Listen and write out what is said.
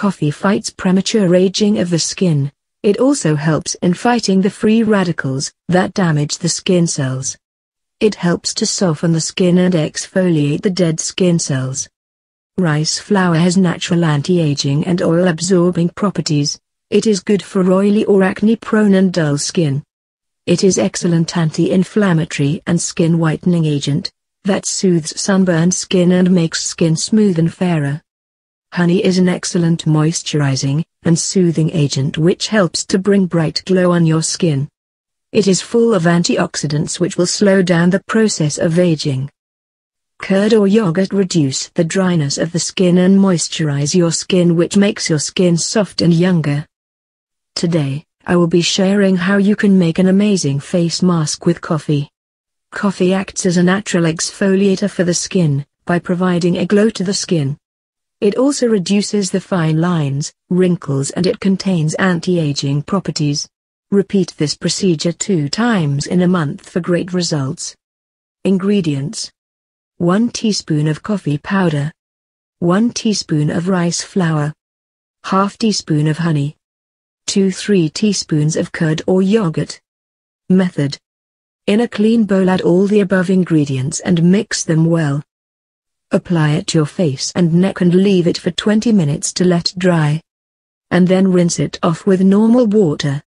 coffee fights premature aging of the skin. It also helps in fighting the free radicals that damage the skin cells. It helps to soften the skin and exfoliate the dead skin cells. Rice flour has natural anti-aging and oil-absorbing properties. It is good for oily or acne-prone and dull skin. It is excellent anti-inflammatory and skin whitening agent that soothes sunburned skin and makes skin smooth and fairer. Honey is an excellent moisturizing and soothing agent which helps to bring bright glow on your skin. It is full of antioxidants which will slow down the process of aging. Curd or yogurt reduce the dryness of the skin and moisturize your skin, which makes your skin soft and younger. Today, I will be sharing how you can make an amazing face mask with coffee. Coffee acts as a natural exfoliator for the skin, by providing a glow to the skin. It also reduces the fine lines, wrinkles, and it contains anti-aging properties. Repeat this procedure 2 times in a month for great results. Ingredients: 1 teaspoon of coffee powder, 1 teaspoon of rice flour, ½ teaspoon of honey, 2-3 teaspoons of curd or yogurt. Method: in a clean bowl add all the above ingredients and mix them well. Apply it to your face and neck and leave it for 20 minutes to let dry. And then rinse it off with normal water.